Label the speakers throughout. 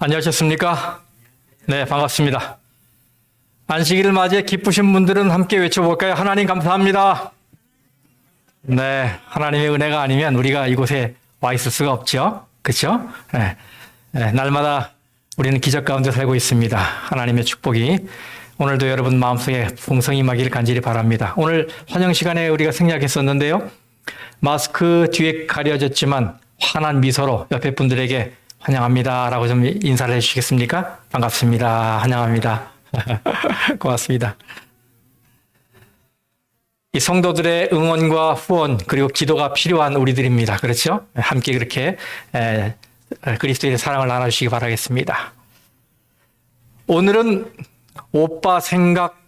Speaker 1: 안녕하셨습니까? 네, 반갑습니다. 안식일을 맞이해 기쁘신 분들은 함께 외쳐볼까요? 하나님 감사합니다. 네, 하나님의 은혜가 아니면 우리가 이곳에 와 있을 수가 없죠. 그렇죠? 네, 날마다 우리는 기적 가운데 살고 있습니다. 하나님의 축복이 오늘도 여러분 마음속에 풍성히 임하기를 간절히 바랍니다. 오늘 환영 시간에 우리가 생략했었는데요. 마스크 뒤에 가려졌지만 환한 미소로 옆에 분들에게 환영합니다 라고 좀 인사를 해주시겠습니까? 반갑습니다. 환영합니다. 고맙습니다. 이 성도들의 응원과 후원 그리고 기도가 필요한 우리들입니다. 그렇죠? 함께 그렇게 그리스도의 사랑을 나눠주시기 바라겠습니다. 오늘은 오빠 생각,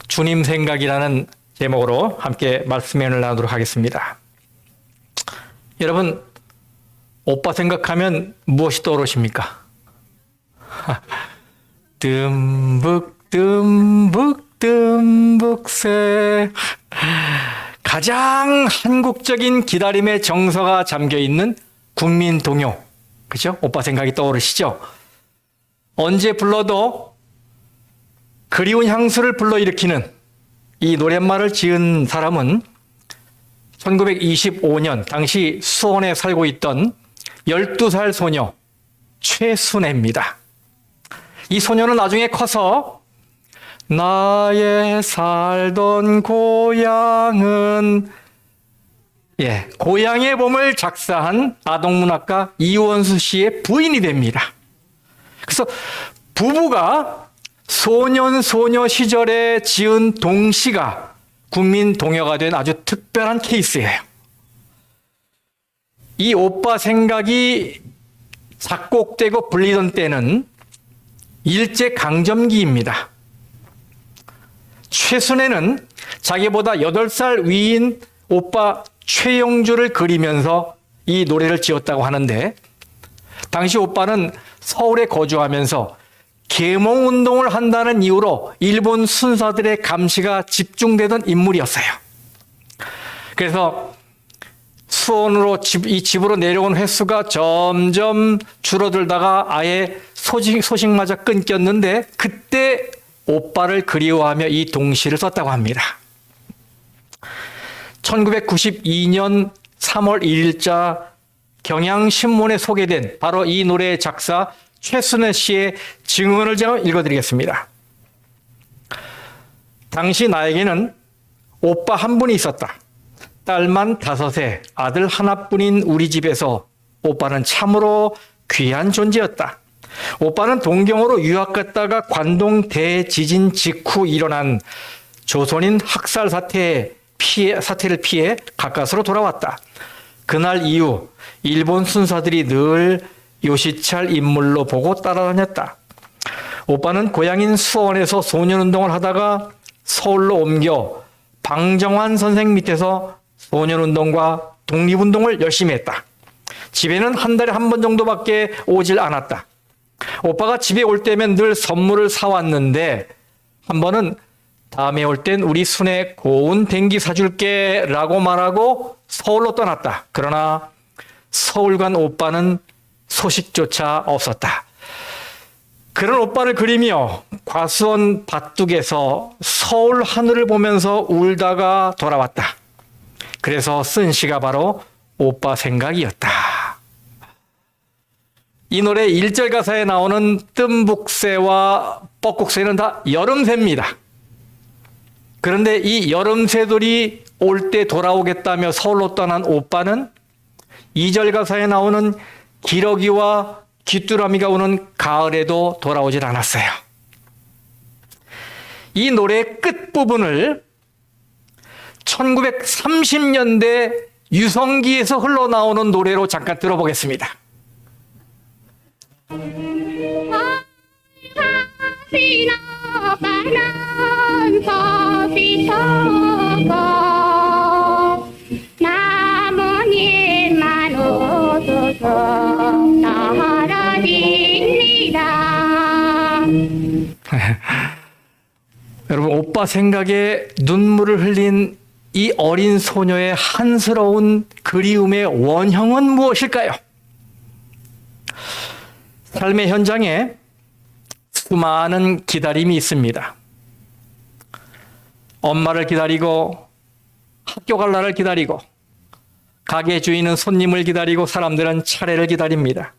Speaker 1: 주님 생각이라는 제목으로 함께 말씀을 나누도록 하겠습니다. 여러분, 오빠 생각하면 무엇이 떠오르십니까? 듬북새 가장 한국적인 기다림의 정서가 잠겨있는 국민 동요. 그죠? 오빠 생각이 떠오르시죠? 언제 불러도 그리운 향수를 불러일으키는 이 노랫말을 지은 사람은 1925년 당시 수원에 살고 있던 12살 소녀 최순애입니다. 이 소녀는 나중에 커서 나의 살던 고향은 고향의 봄을 작사한 아동문학가 이원수 씨의 부인이 됩니다. 그래서 부부가 소년 시절에 지은 동시가 국민 동요가 된 아주 특별한 케이스예요. 이 오빠 생각이 작곡되고 불리던 때는 일제강점기입니다. 최순애는 자기보다 8살 위인 오빠 최영주를 그리면서 이 노래를 지었다고 하는데, 당시 오빠는 서울에 거주하면서 계몽운동을 한다는 이유로 일본 순사들의 감시가 집중되던 인물이었어요. 그래서 수원으로 이 집으로 내려온 횟수가 점점 줄어들다가 아예 소식마저 끊겼는데, 그때 오빠를 그리워하며 이 동시를 썼다고 합니다. 1992년 3월 1일자 경향신문에 소개된 바로 이 노래의 작사 최순애 씨의 증언을 제가 읽어드리겠습니다. 당시 나에게는 오빠 한 분이 있었다. 딸만 5에 아들 하나뿐인 우리 집에서 오빠는 참으로 귀한 존재였다. 오빠는 동경으로 유학 갔다가 관동 대지진 직후 일어난 조선인 학살 사태를 피해 가까스로 돌아왔다. 그날 이후 일본 순사들이 늘 요시찰 인물로 보고 따라다녔다. 오빠는 고향인 수원에서 소년운동을 하다가 서울로 옮겨 방정환 선생 밑에서 소년운동과 독립운동을 열심히 했다. 집에는 한 달에 한 번 정도밖에 오질 않았다. 오빠가 집에 올 때면 늘 선물을 사왔는데 한 번은 다음에 올 땐 우리 순애 고운 댕기 사줄게 라고 말하고 서울로 떠났다. 그러나 서울 간 오빠는 소식조차 없었다. 그런 오빠를 그리며 과수원 밭둑에서 서울 하늘을 보면서 울다가 돌아왔다. 그래서 쓴 시가 바로 오빠 생각이었다. 이 노래 1절 가사에 나오는 뜸북새와 뻐꾹새는 다 여름새입니다. 그런데 이 여름새들이 올 때 돌아오겠다며 서울로 떠난 오빠는 2절 가사에 나오는 기러기와 귀뚜라미가 오는 가을에도 돌아오질 않았어요. 이 노래의 끝부분을 1930년대 유성기에서 흘러나오는 노래로 잠깐 들어보겠습니다.
Speaker 2: 남은 일만 오소서 사라집니다.
Speaker 1: 여러분, 오빠 생각에 눈물을 흘린 이 어린 소녀의 한스러운 그리움의 원형은 무엇일까요? 삶의 현장에 수많은 기다림이 있습니다. 엄마를 기다리고 학교 갈 날을 기다리고 가게 주인은 손님을 기다리고 사람들은 차례를 기다립니다.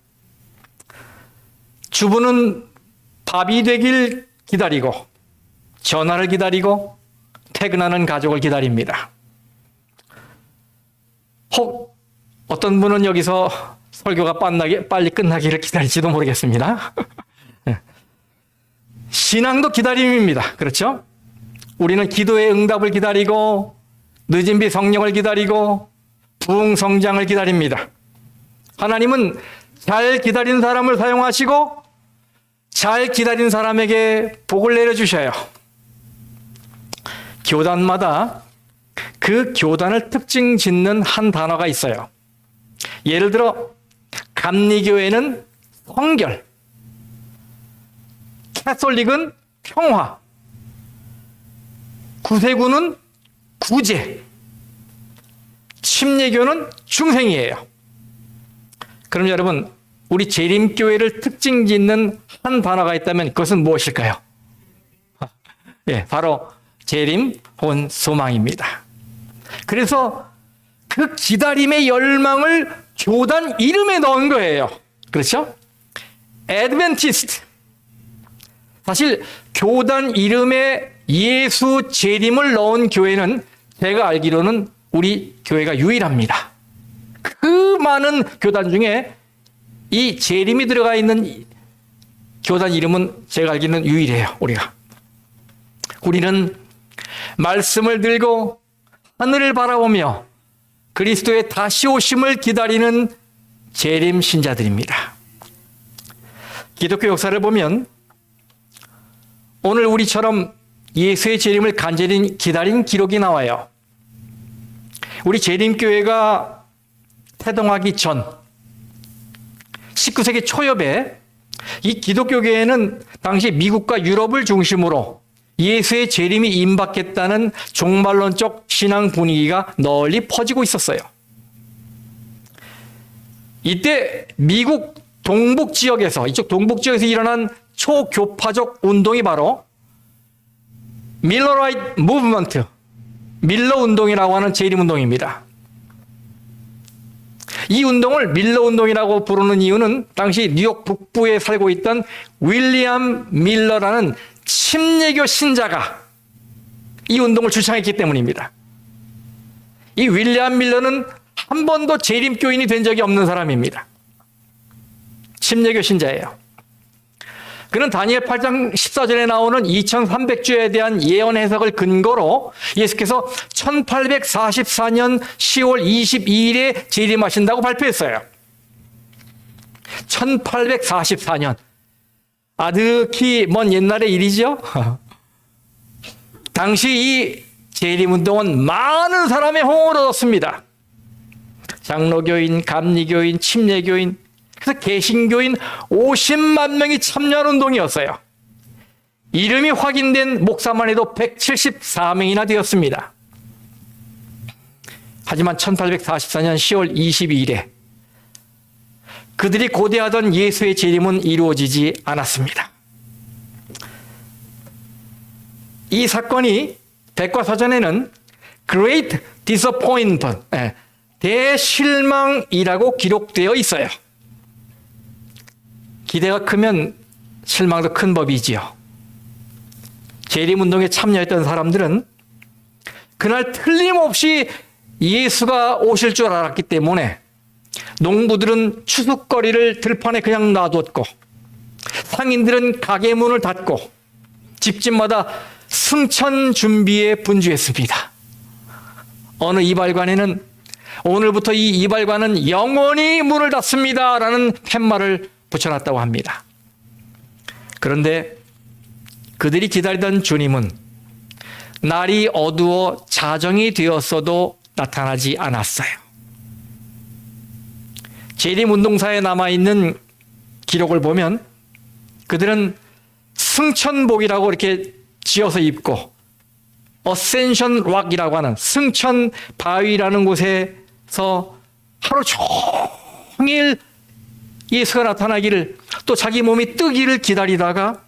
Speaker 1: 주부는 밥이 되길 기다리고 전화를 기다리고 퇴근하는 가족을 기다립니다. 혹 어떤 분은 여기서 설교가 빨리 끝나기를 기다릴지도 모르겠습니다. 신앙도 기다림입니다. 그렇죠? 우리는 기도의 응답을 기다리고 늦은 비 성령을 기다리고 부흥 성장을 기다립니다. 하나님은 잘 기다린 사람을 사용하시고 잘 기다린 사람에게 복을 내려주셔요. 교단마다 그 교단을 특징 짓는 한 단어가 있어요. 예를 들어 감리교회는 성결, 캐톨릭은 평화, 구세구는 구제, 침례교는 중생이에요. 그럼 여러분, 우리 재림교회를 특징 짓는 한 단어가 있다면 그것은 무엇일까요? 예, 바로 재림 혹은 소망입니다. 그래서 그 기다림의 열망을 교단 이름에 넣은 거예요. 그렇죠? 애드벤티스트. 사실 교단 이름에 예수 재림을 넣은 교회는 제가 알기로는 우리 교회가 유일합니다. 그 많은 교단 중에 이 재림이 들어가 있는 교단 이름은 제가 알기로는 유일해요. 우리는 말씀을 들고 하늘을 바라보며 그리스도의 다시 오심을 기다리는 재림 신자들입니다. 기독교 역사를 보면 오늘 우리처럼 예수의 재림을 간절히 기다린 기록이 나와요. 우리 재림교회가 태동하기 전 19세기 초엽에 이 기독교계에는 당시 미국과 유럽을 중심으로 예수의 재림이 임박했다는 종말론적 신앙 분위기가 널리 퍼지고 있었어요. 이때 미국 동북 지역에서 일어난 초교파적 운동이 바로 밀러라이트 무브먼트, 밀러 운동이라고 하는 재림 운동입니다. 이 운동을 밀러 운동이라고 부르는 이유는 당시 뉴욕 북부에 살고 있던 윌리엄 밀러라는 침례교 신자가 이 운동을 주창했기 때문입니다. 이 윌리엄 밀러는 한 번도 재림교인이 된 적이 없는 사람입니다. 침례교 신자예요. 그는 다니엘 8장 14절에 나오는 2300주에 대한 예언 해석을 근거로 예수께서 1844년 10월 22일에 재림하신다고 발표했어요. 1844년. 아득히 먼 옛날의 일이죠. 당시 이 재림운동은 많은 사람의 호응을 얻었습니다. 장로교인, 감리교인, 침례교인, 그래서 개신교인 50만 명이 참여한 운동이었어요. 이름이 확인된 목사만 해도 174명이나 되었습니다. 하지만 1844년 10월 22일에 그들이 고대하던 예수의 재림은 이루어지지 않았습니다. 이 사건이 백과사전에는 Great Disappointment, 대실망이라고 기록되어 있어요. 기대가 크면 실망도 큰 법이지요. 재림운동에 참여했던 사람들은 그날 틀림없이 예수가 오실 줄 알았기 때문에 농부들은 추수거리를 들판에 그냥 놔뒀고 상인들은 가게 문을 닫고 집집마다 승천 준비에 분주했습니다. 어느 이발관에는 오늘부터 이 이발관은 영원히 문을 닫습니다 라는 팻말을 붙여놨다고 합니다. 그런데 그들이 기다리던 주님은 날이 어두워 자정이 되었어도 나타나지 않았어요. 재림운동사에 남아있는 기록을 보면 그들은 승천복이라고 이렇게 지어서 입고 어센션 락이라고 하는 승천 바위라는 곳에서 하루 종일 예수가 나타나기를 또 자기 몸이 뜨기를 기다리다가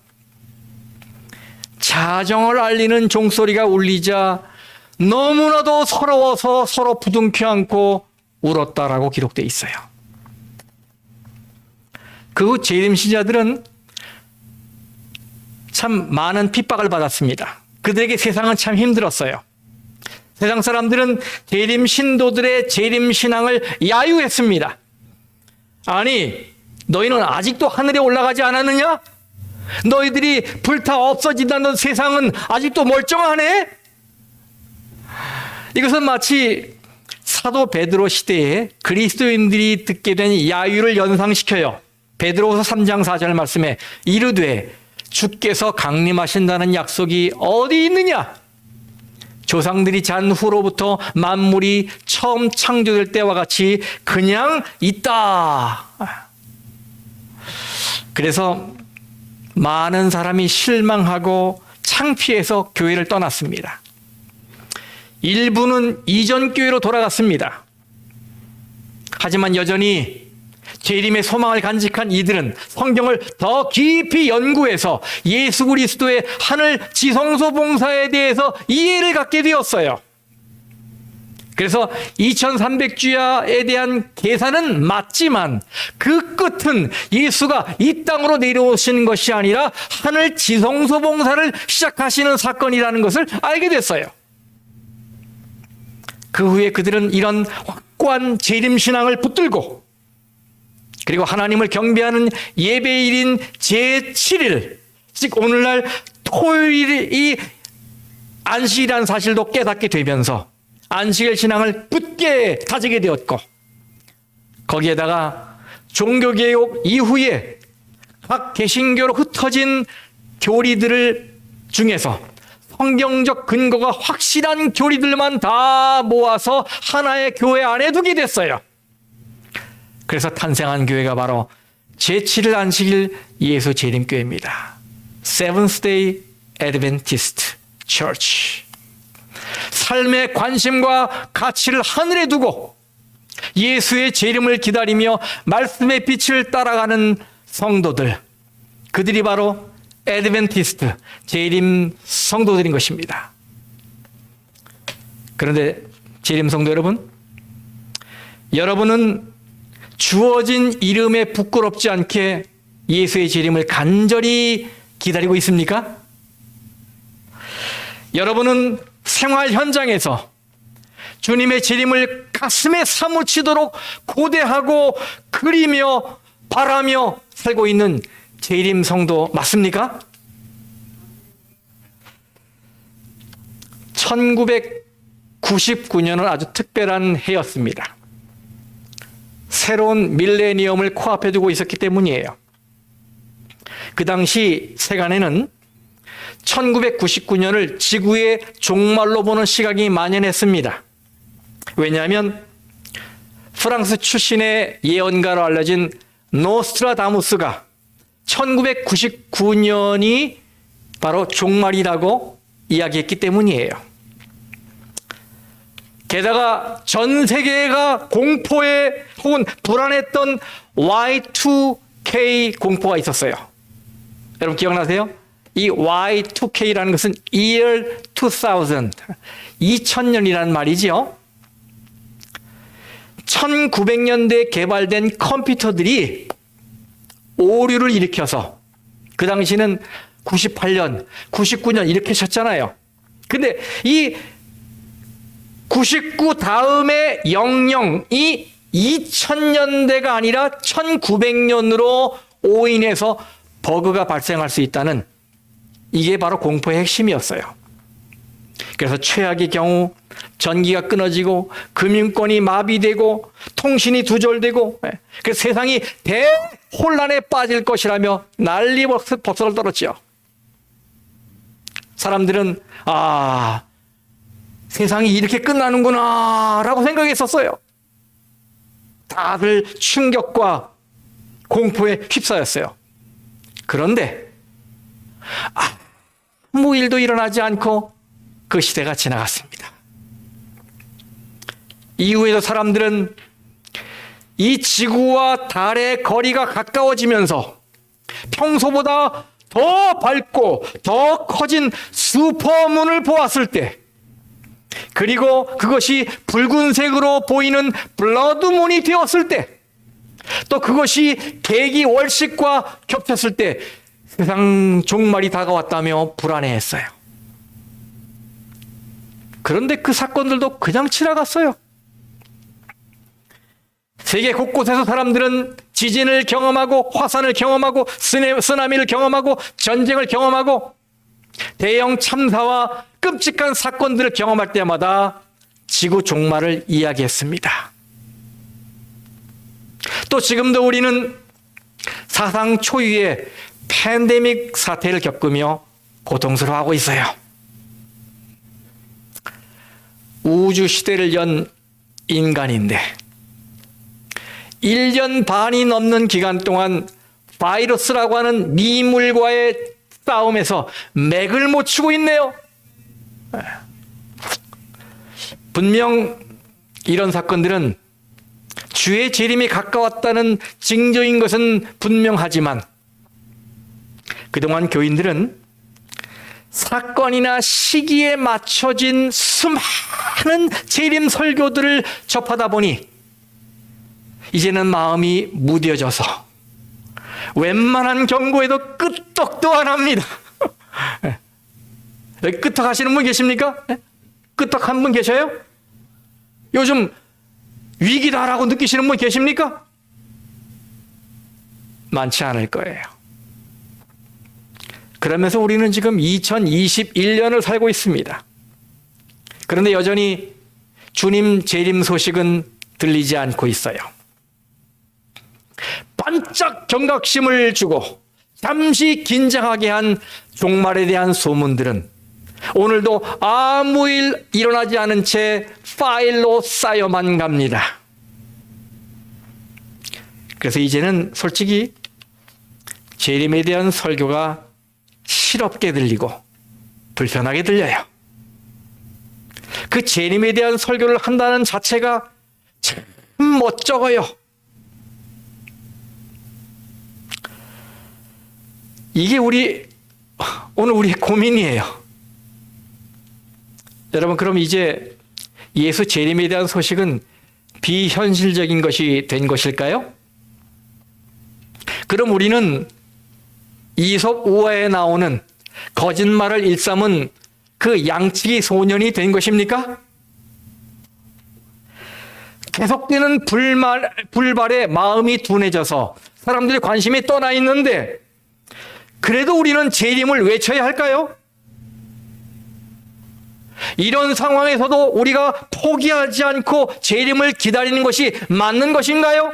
Speaker 1: 자정을 알리는 종소리가 울리자 너무나도 서러워서 서로 부둥켜 안고 울었다라고 기록되어 있어요. 그 후 재림 신자들은 참 많은 핍박을 받았습니다. 그들에게 세상은 참 힘들었어요. 세상 사람들은 재림 신도들의 재림 신앙을 야유했습니다. 아니, 너희는 아직도 하늘에 올라가지 않았느냐? 너희들이 불타 없어진다는 세상은 아직도 멀쩡하네? 이것은 마치 사도 베드로 시대에 그리스도인들이 듣게 된 야유를 연상시켜요. 베드로후서 3장 4절 말씀에 이르되 주께서 강림하신다는 약속이 어디 있느냐? 조상들이 잔 후로부터 만물이 처음 창조될 때와 같이 그냥 있다. 그래서 많은 사람이 실망하고 창피해서 교회를 떠났습니다. 일부는 이전 교회로 돌아갔습니다. 하지만 여전히 재림의 소망을 간직한 이들은 성경을 더 깊이 연구해서 예수 그리스도의 하늘 지성소 봉사에 대해서 이해를 갖게 되었어요. 그래서 2300주야에 대한 계산은 맞지만 그 끝은 예수가 이 땅으로 내려오시는 것이 아니라 하늘 지성소 봉사를 시작하시는 사건이라는 것을 알게 됐어요. 그 후에 그들은 이런 확고한 재림신앙을 붙들고 그리고 하나님을 경배하는 예배일인 제7일, 즉 오늘날 토요일이 안식이라는 사실도 깨닫게 되면서 안식일 신앙을 굳게 다지게 되었고 거기에다가 종교개혁 이후에 각 개신교로 흩어진 교리들을 중에서 성경적 근거가 확실한 교리들만 다 모아서 하나의 교회 안에 두게 됐어요. 그래서 탄생한 교회가 바로 제7일 안식일 예수 재림교회입니다. Seventh Day Adventist Church. 삶의 관심과 가치를 하늘에 두고 예수의 재림을 기다리며 말씀의 빛을 따라가는 성도들, 그들이 바로 애드벤티스트, 재림 성도들인 것입니다. 그런데 재림 성도 여러분, 여러분은 주어진 이름에 부끄럽지 않게 예수의 재림을 간절히 기다리고 있습니까? 여러분은 생활 현장에서 주님의 재림을 가슴에 사무치도록 고대하고 그리며 바라며 살고 있는 재림 성도 맞습니까? 1999년은 아주 특별한 해였습니다. 새로운 밀레니엄을 코앞에 두고 있었기 때문이에요. 그 당시 세간에는 1999년을 지구의 종말로 보는 시각이 만연했습니다. 왜냐하면 프랑스 출신의 예언가로 알려진 노스트라다무스가 1999년이 바로 종말이라고 이야기했기 때문이에요. 게다가 전 세계가 공포에 혹은 불안했던 Y2K 공포가 있었어요. 여러분 기억나세요? 이 Y2K라는 것은 Year 2000, 2000년이라는 말이지요. 1900년대에 개발된 컴퓨터들이 오류를 일으켜서 그 당시는 98년, 99년 이렇게 쳤잖아요. 근데 이 99 다음에 00이 2000년대가 아니라 1900년으로 오인해서 버그가 발생할 수 있다는, 이게 바로 공포의 핵심이었어요. 그래서 최악의 경우 전기가 끊어지고 금융권이 마비되고 통신이 두절되고, 그래서 세상이 대혼란에 빠질 것이라며 난리 법석을 떨었죠. 사람들은 세상이 이렇게 끝나는구나 라고 생각했었어요. 다들 충격과 공포에 휩싸였어요. 그런데 아무 일도 일어나지 않고 그 시대가 지나갔습니다. 이후에도 사람들은 이 지구와 달의 거리가 가까워지면서 평소보다 더 밝고 더 커진 슈퍼문을 보았을 때, 그리고 그것이 붉은색으로 보이는 블러드문이 되었을 때, 또 그것이 대기 월식과 겹쳤을 때 세상 종말이 다가왔다며 불안해했어요. 그런데 그 사건들도 그냥 지나갔어요. 세계 곳곳에서 사람들은 지진을 경험하고 화산을 경험하고 쓰나미를 경험하고 전쟁을 경험하고 대형 참사와 끔찍한 사건들을 경험할 때마다 지구 종말을 이야기했습니다. 또 지금도 우리는 사상 초유의 팬데믹 사태를 겪으며 고통스러워하고 있어요. 우주 시대를 연 인간인데 1년 반이 넘는 기간 동안 바이러스라고 하는 미물과의 싸움에서 맥을 못 추고 있네요. 분명 이런 사건들은 주의 재림이 가까웠다는 징조인 것은 분명하지만 그동안 교인들은 사건이나 시기에 맞춰진 수많은 재림 설교들을 접하다 보니 이제는 마음이 무뎌져서 웬만한 경고에도 끄떡도 안 합니다. 여기 끄떡 하시는 분 계십니까? 끄떡 한 분 계셔요? 요즘 위기다라고 느끼시는 분 계십니까? 많지 않을 거예요. 그러면서 우리는 지금 2021년을 살고 있습니다. 그런데 여전히 주님 재림 소식은 들리지 않고 있어요. 반짝 경각심을 주고 잠시 긴장하게 한 종말에 대한 소문들은 오늘도 아무 일 일어나지 않은 채 파일로 쌓여만 갑니다. 그래서 이제는 솔직히 재림에 대한 설교가 실없게 들리고 불편하게 들려요. 그 재림에 대한 설교를 한다는 자체가 참 멋쩍어요. 이게 오늘 우리의 고민이에요. 여러분, 그럼 이제 예수 재림에 대한 소식은 비현실적인 것이 된 것일까요? 그럼 우리는 이솝 우화에 나오는 거짓말을 일삼은 그 양치기 소년이 된 것입니까? 계속되는 불발에 마음이 둔해져서 사람들의 관심이 떠나 있는데 그래도 우리는 재림을 외쳐야 할까요? 이런 상황에서도 우리가 포기하지 않고 재림을 기다리는 것이 맞는 것인가요?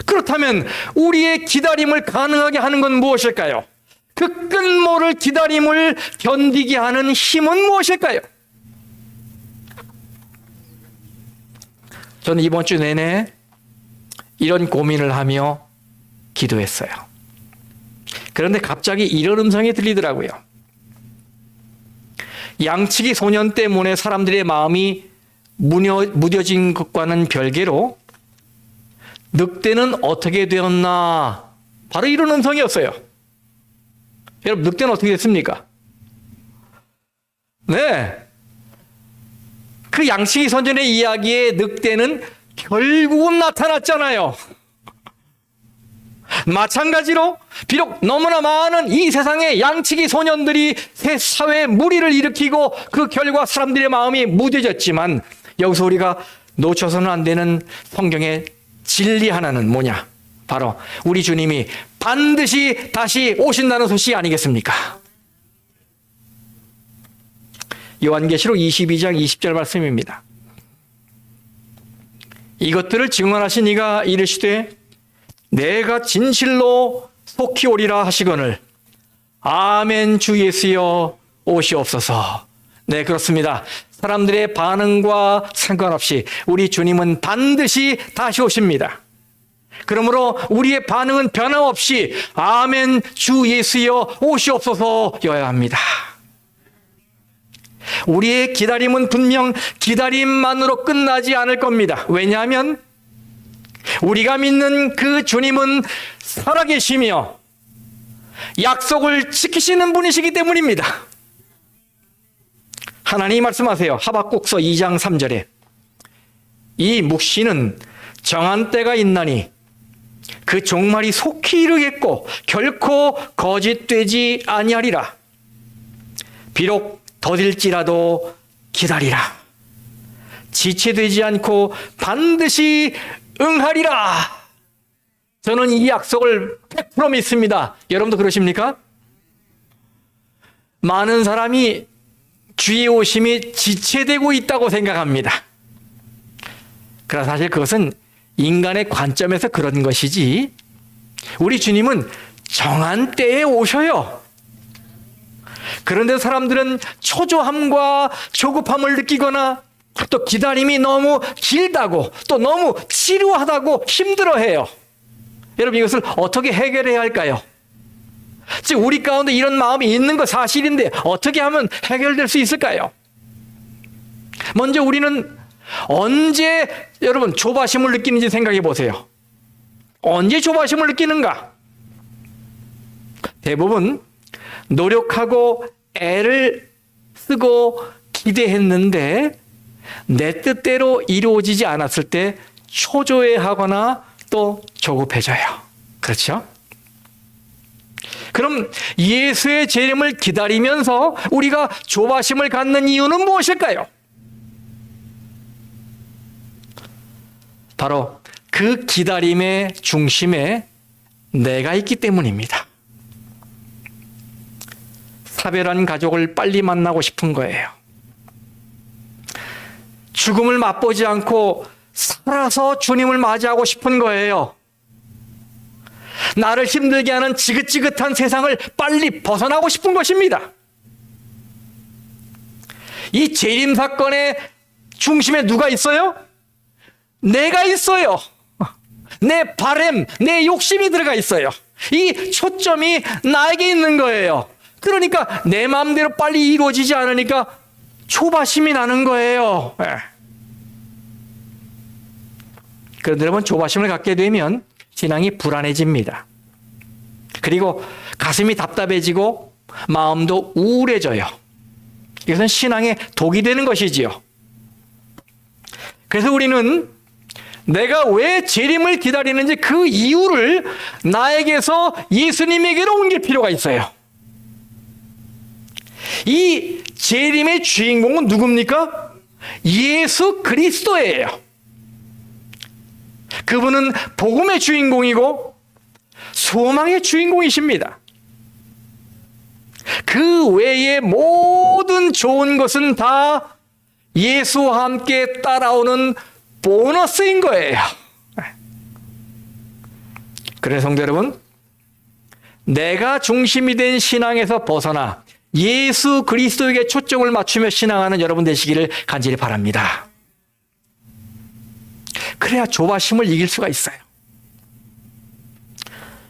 Speaker 1: 그렇다면 우리의 기다림을 가능하게 하는 건 무엇일까요? 그 끝모를 기다림을 견디게 하는 힘은 무엇일까요? 저는 이번 주 내내 이런 고민을 하며 기도했어요. 그런데 갑자기 이런 음성이 들리더라고요. 양치기 소년 때문에 사람들의 마음이 무뎌진 것과는 별개로 늑대는 어떻게 되었나? 바로 이런 음성이었어요. 여러분, 늑대는 어떻게 됐습니까? 네. 그 양치기 소년의 이야기에 늑대는 결국은 나타났잖아요. 마찬가지로 비록 너무나 많은 이 세상의 양치기 소년들이 새 사회에 무리를 일으키고 그 결과 사람들의 마음이 무뎌졌지만 여기서 우리가 놓쳐서는 안 되는 성경의 진리 하나는 뭐냐? 바로 우리 주님이 반드시 다시 오신다는 소식 아니겠습니까? 요한계시록 22장 20절 말씀입니다. 이것들을 증언하신 이가 이르시되 내가 진실로 속히 오리라 하시거늘 아멘 주 예수여 오시옵소서. 네, 그렇습니다. 사람들의 반응과 상관없이 우리 주님은 반드시 다시 오십니다. 그러므로 우리의 반응은 변함없이 아멘 주 예수여 오시옵소서여야 합니다. 우리의 기다림은 분명 기다림만으로 끝나지 않을 겁니다. 왜냐하면 우리가 믿는 그 주님은 살아계시며 약속을 지키시는 분이시기 때문입니다. 하나님이 말씀하세요. 하박국서 2장 3절에 이 묵시는 정한 때가 있나니 그 종말이 속히 이르겠고 결코 거짓되지 아니하리라. 비록 더딜지라도 기다리라. 지체되지 않고 반드시 응하리라. 저는 이 약속을 100% 믿습니다. 여러분도 그러십니까? 많은 사람이 주의 오심이 지체되고 있다고 생각합니다. 그러나 사실 그것은 인간의 관점에서 그런 것이지 우리 주님은 정한 때에 오셔요. 그런데 사람들은 초조함과 조급함을 느끼거나 또 기다림이 너무 길다고 또 너무 지루하다고 힘들어해요. 여러분 이것을 어떻게 해결해야 할까요? 즉 우리 가운데 이런 마음이 있는 거 사실인데 어떻게 하면 해결될 수 있을까요? 먼저 우리는 언제 여러분 조바심을 느끼는지 생각해 보세요. 언제 조바심을 느끼는가? 대부분 노력하고 애를 쓰고 기대했는데 내 뜻대로 이루어지지 않았을 때 초조해하거나 또 조급해져요. 그렇죠? 그럼 예수의 재림을 기다리면서 우리가 조바심을 갖는 이유는 무엇일까요? 바로 그 기다림의 중심에 내가 있기 때문입니다. 사별한 가족을 빨리 만나고 싶은 거예요. 죽음을 맛보지 않고 살아서 주님을 맞이하고 싶은 거예요. 나를 힘들게 하는 지긋지긋한 세상을 빨리 벗어나고 싶은 것입니다. 이 재림 사건의 중심에 누가 있어요? 내가 있어요. 내 바램, 내 욕심이 들어가 있어요. 이 초점이 나에게 있는 거예요. 그러니까 내 마음대로 빨리 이루어지지 않으니까 조바심이 나는 거예요. 그런데 여러분 조바심을 갖게 되면 신앙이 불안해집니다. 그리고 가슴이 답답해지고 마음도 우울해져요. 이것은 신앙의 독이 되는 것이지요. 그래서 우리는 내가 왜 재림을 기다리는지 그 이유를 나에게서 예수님에게로 옮길 필요가 있어요. 이 재림의 주인공은 누굽니까? 예수 그리스도예요. 그분은 복음의 주인공이고 소망의 주인공이십니다. 그 외의 모든 좋은 것은 다 예수와 함께 따라오는 보너스인 거예요. 그래서 성도 여러분, 내가 중심이 된 신앙에서 벗어나 예수 그리스도에게 초점을 맞추며 신앙하는 여러분 되시기를 간절히 바랍니다. 그래야 조바심을 이길 수가 있어요.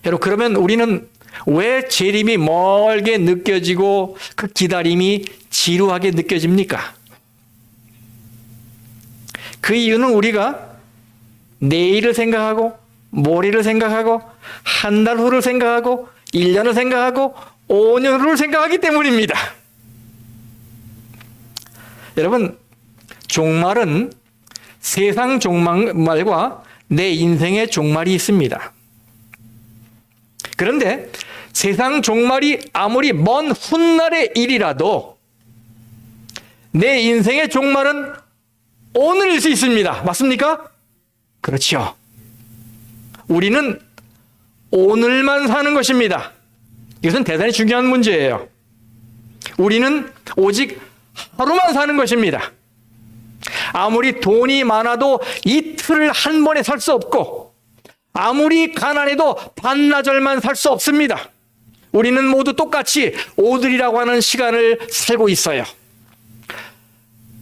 Speaker 1: 여러분, 그러면 우리는 왜 재림이 멀게 느껴지고 그 기다림이 지루하게 느껴집니까? 그 이유는 우리가 내일을 생각하고 모레를 생각하고 한 달 후를 생각하고 1년을 생각하고 5년 후를 생각하기 때문입니다. 여러분, 종말은 세상 종말과 내 인생의 종말이 있습니다. 그런데 세상 종말이 아무리 먼 훗날의 일이라도 내 인생의 종말은 오늘일 수 있습니다. 맞습니까? 그렇죠. 우리는 오늘만 사는 것입니다. 이것은 대단히 중요한 문제예요. 우리는 오직 하루만 사는 것입니다. 아무리 돈이 많아도 이틀을 한 번에 살 수 없고 아무리 가난해도 반나절만 살 수 없습니다. 우리는 모두 똑같이 오늘이라고 하는 시간을 살고 있어요.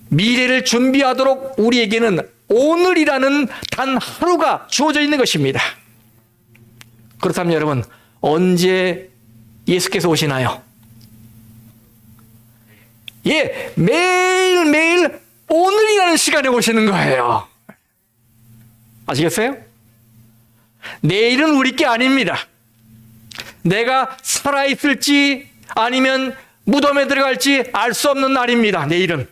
Speaker 1: 미래를 준비하도록 우리에게는 오늘이라는 단 하루가 주어져 있는 것입니다. 그렇다면 여러분, 언제 예수께서 오시나요? 예, 매일매일 오늘이라는 시간에 오시는 거예요. 아시겠어요? 내일은 우리 게 아닙니다. 내가 살아있을지 아니면 무덤에 들어갈지 알 수 없는 날입니다. 내일은.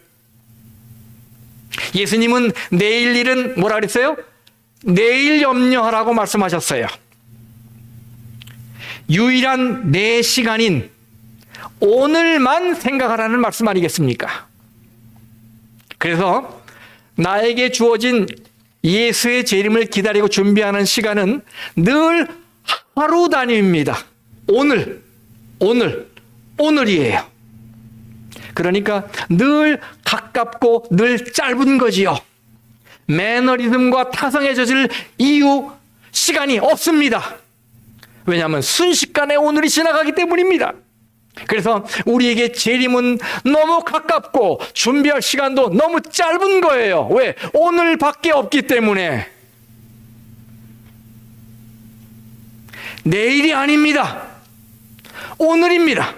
Speaker 1: 예수님은 내일 일은 뭐라 그랬어요? 내일 염려하라고 말씀하셨어요. 유일한 내 시간인 오늘만 생각하라는 말씀 아니겠습니까? 그래서 나에게 주어진 예수의 재림을 기다리고 준비하는 시간은 늘 하루 단위입니다. 오늘이에요. 그러니까 늘 가깝고 늘 짧은 거지요. 매너리즘과 타성에 젖을 시간이 없습니다. 왜냐하면 순식간에 오늘이 지나가기 때문입니다. 그래서 우리에게 재림은 너무 가깝고 준비할 시간도 너무 짧은 거예요. 왜? 오늘밖에 없기 때문에. 내일이 아닙니다. 오늘입니다.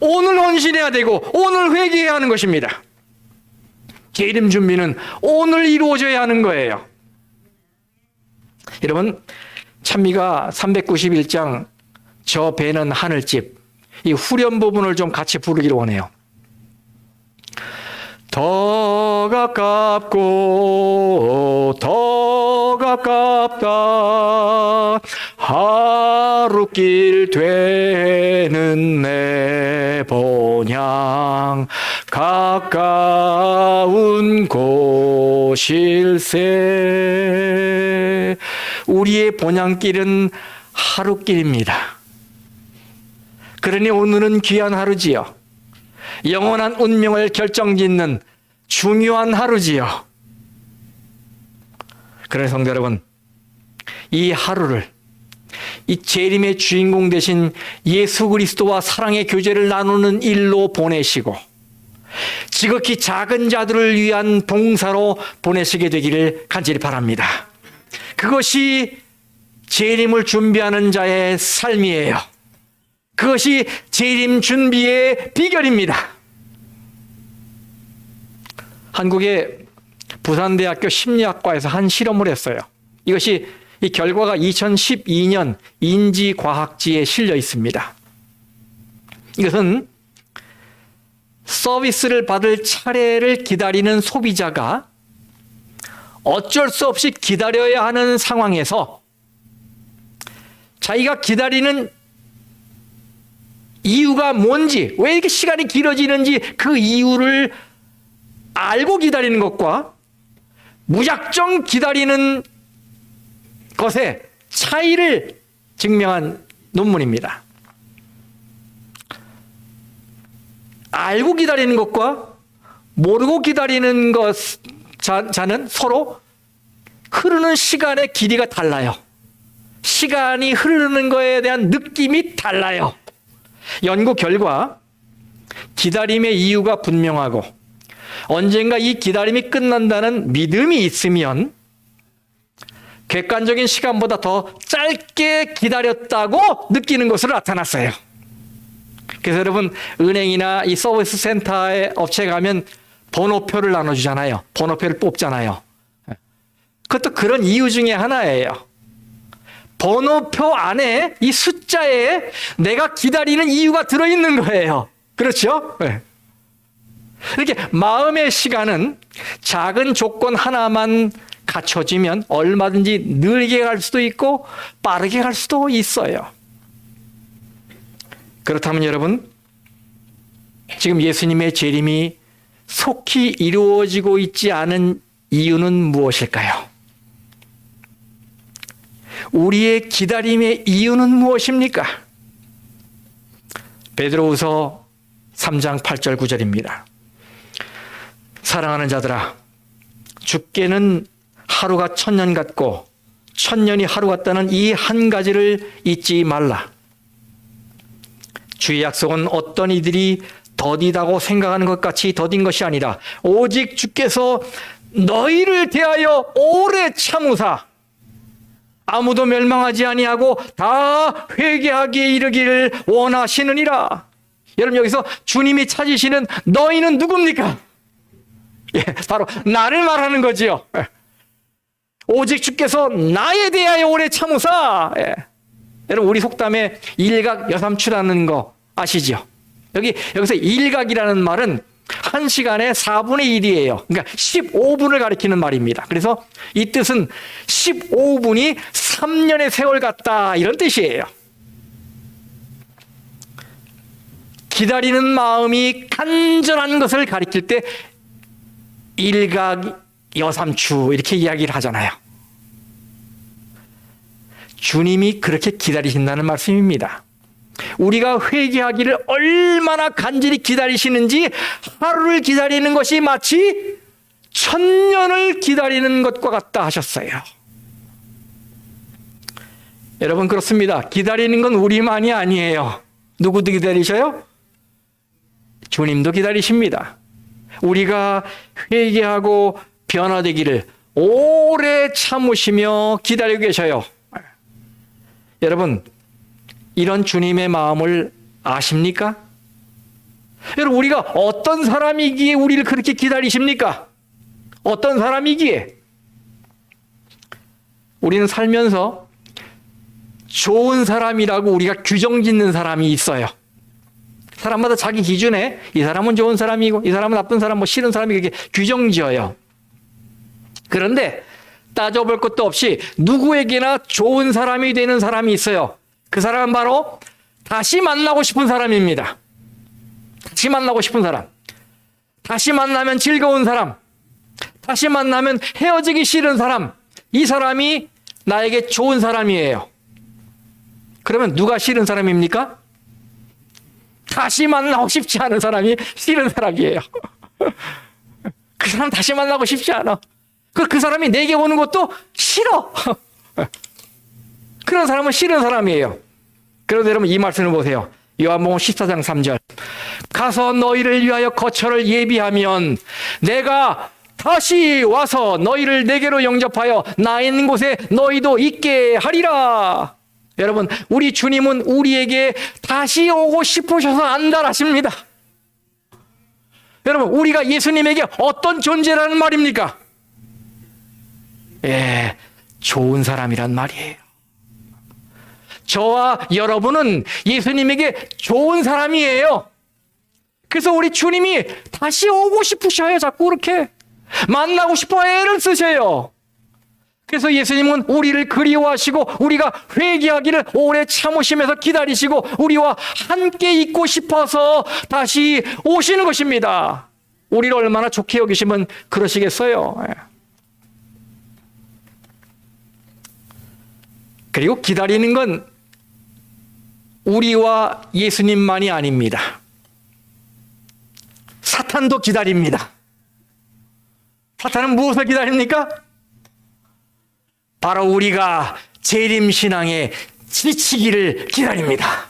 Speaker 1: 오늘 헌신해야 되고 오늘 회개해야 하는 것입니다. 재림 준비는 오늘 이루어져야 하는 거예요. 여러분, 찬미가 391장 저 배는 하늘집, 이 후렴 부분을 좀 같이 부르기를 원해요. 더 가깝고 더 가깝다 하루길 되는 내 본향 가까운 곳일세. 우리의 본향길은 하루길입니다. 그러니 오늘은 귀한 하루지요. 영원한 운명을 결정짓는 중요한 하루지요. 그래서 성도 여러분, 이 하루를 이 재림의 주인공 되신 예수 그리스도와 사랑의 교제를 나누는 일로 보내시고 지극히 작은 자들을 위한 봉사로 보내시게 되기를 간절히 바랍니다. 그것이 재림을 준비하는 자의 삶이에요. 그것이 재림 준비의 비결입니다. 한국의 부산대학교 심리학과에서 한 실험을 했어요. 이것이 이 결과가 2012년 인지과학지에 실려 있습니다. 이것은 서비스를 받을 차례를 기다리는 소비자가 어쩔 수 없이 기다려야 하는 상황에서 자기가 기다리는 이유가 뭔지, 왜 이렇게 시간이 길어지는지 그 이유를 알고 기다리는 것과 무작정 기다리는 것의 차이를 증명한 논문입니다. 알고 기다리는 것과 모르고 기다리는 자는 서로 흐르는 시간의 길이가 달라요. 시간이 흐르는 거에 대한 느낌이 달라요. 연구 결과 기다림의 이유가 분명하고 언젠가 이 기다림이 끝난다는 믿음이 있으면 객관적인 시간보다 더 짧게 기다렸다고 느끼는 것으로 나타났어요. 그래서 여러분, 은행이나 이 서비스 센터에 업체에 가면 번호표를 나눠주잖아요. 번호표를 뽑잖아요. 그것도 그런 이유 중에 하나예요. 번호표 안에 이 숫자에 내가 기다리는 이유가 들어있는 거예요. 그렇죠? 네. 이렇게 마음의 시간은 작은 조건 하나만 갖춰지면 얼마든지 느리게 갈 수도 있고 빠르게 갈 수도 있어요. 그렇다면 여러분, 지금 예수님의 재림이 속히 이루어지고 있지 않은 이유는 무엇일까요? 우리의 기다림의 이유는 무엇입니까? 베드로후서 3장 8절 9절입니다. 사랑하는 자들아, 주께는 하루가 천년 같고 천년이 하루 같다는 이 한 가지를 잊지 말라. 주의 약속은 어떤 이들이 더디다고 생각하는 것 같이 더딘 것이 아니라 오직 주께서 너희를 대하여 오래 참으사 아무도 멸망하지 아니하고 다 회개하기에 이르기를 원하시느니라. 여러분, 여기서 주님이 찾으시는 너희는 누굽니까? 예, 바로 나를 말하는 거지요. 오직 주께서 나에 대하여 오래 참으사. 예. 여러분 우리 속담에 일각여삼추라는 거 아시죠? 여기서 일각이라는 말은 1시간에 4분의 1이에요. 그러니까 15분을 가리키는 말입니다. 그래서 이 뜻은 15분이 3년의 세월 같다 이런 뜻이에요. 기다리는 마음이 간절한 것을 가리킬 때 일각여삼추 이렇게 이야기를 하잖아요. 주님이 그렇게 기다리신다는 말씀입니다. 우리가 회개하기를 얼마나 간절히 기다리시는지 하루를 기다리는 것이 마치 1000년을 기다리는 것과 같다 하셨어요. 여러분 그렇습니다. 기다리는 건 우리만이 아니에요. 누구도 기다리셔요? 주님도 기다리십니다. 우리가 회개하고 변화되기를 오래 참으시며 기다리고 계셔요. 여러분 이런 주님의 마음을 아십니까? 여러분 우리가 어떤 사람이기에 우리를 그렇게 기다리십니까? 어떤 사람이기에? 우리는 살면서 좋은 사람이라고 우리가 규정 짓는 사람이 있어요. 사람마다 자기 기준에 이 사람은 좋은 사람이고 이 사람은 나쁜 사람, 싫은 사람이 이렇게 규정 지어요. 그런데 따져볼 것도 없이 누구에게나 좋은 사람이 되는 사람이 있어요. 그 사람은 바로 다시 만나고 싶은 사람입니다. 다시 만나고 싶은 사람. 다시 만나면 즐거운 사람. 다시 만나면 헤어지기 싫은 사람. 이 사람이 나에게 좋은 사람이에요. 그러면 누가 싫은 사람입니까? 다시 만나고 싶지 않은 사람이 싫은 사람이에요. 그 사람 다시 만나고 싶지 않아. 그 사람이 내게 오는 것도 싫어. 그런 사람은 싫은 사람이에요. 그런데 여러분 이 말씀을 보세요. 요한복음 14장 3절. 가서 너희를 위하여 거처를 예비하면 내가 다시 와서 너희를 내게로 영접하여 나 있는 곳에 너희도 있게 하리라. 여러분 우리 주님은 우리에게 다시 오고 싶으셔서 안달하십니다. 여러분 우리가 예수님에게 어떤 존재라는 말입니까? 예, 좋은 사람이란 말이에요. 저와 여러분은 예수님에게 좋은 사람이에요. 그래서 우리 주님이 다시 오고 싶으셔요. 자꾸 그렇게 만나고 싶어 애를 쓰셔요. 그래서 예수님은 우리를 그리워하시고 우리가 회개하기를 오래 참으시면서 기다리시고 우리와 함께 있고 싶어서 다시 오시는 것입니다. 우리를 얼마나 좋게 여기시면 그러시겠어요. 그리고 기다리는 건 우리와 예수님만이 아닙니다. 사탄도 기다립니다. 사탄은 무엇을 기다립니까? 바로 우리가 재림신앙에 지치기를 기다립니다.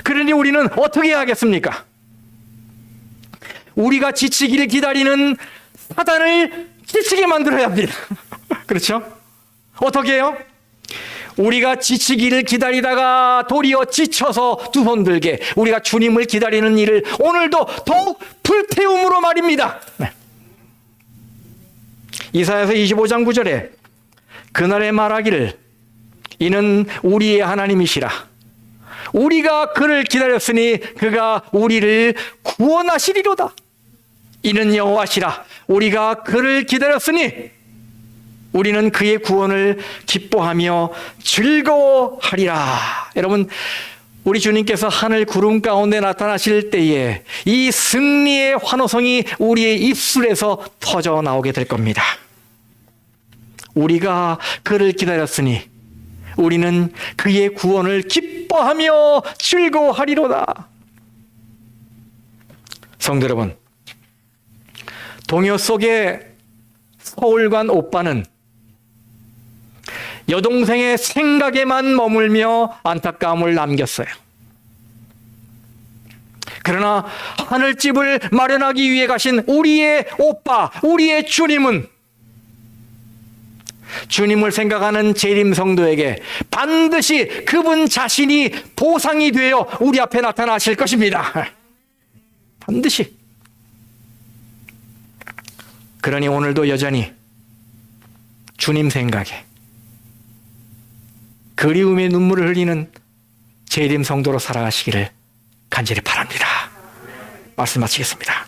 Speaker 1: 그러니 우리는 어떻게 하겠습니까? 우리가 지치기를 기다리는 사단을 지치게 만들어야 합니다. 그렇죠? 어떻게 해요? 우리가 지치기를 기다리다가 도리어 지쳐서 두 손 들게 우리가 주님을 기다리는 일을 오늘도 더욱 불태움으로 말입니다. 이사야서 25장 9절에 그날에 말하기를 이는 우리의 하나님이시라. 우리가 그를 기다렸으니 그가 우리를 구원하시리로다. 이는 여호와시라. 우리가 그를 기다렸으니 우리는 그의 구원을 기뻐하며 즐거워하리라. 여러분 우리 주님께서 하늘 구름 가운데 나타나실 때에 이 승리의 환호성이 우리의 입술에서 터져 나오게 될 겁니다. 우리가 그를 기다렸으니 우리는 그의 구원을 기뻐하며 즐거워하리로다. 성도 여러분, 동요 속의 서울관 오빠는 여동생의 생각에만 머물며 안타까움을 남겼어요. 그러나 하늘집을 마련하기 위해 가신 우리의 오빠, 우리의 주님은 주님을 생각하는 재림 성도에게 반드시 그분 자신이 보상이 되어 우리 앞에 나타나실 것입니다. 반드시. 그러니 오늘도 여전히 주님 생각에 그리움의 눈물을 흘리는 재림 성도로 살아가시기를 간절히 바랍니다. 말씀 마치겠습니다.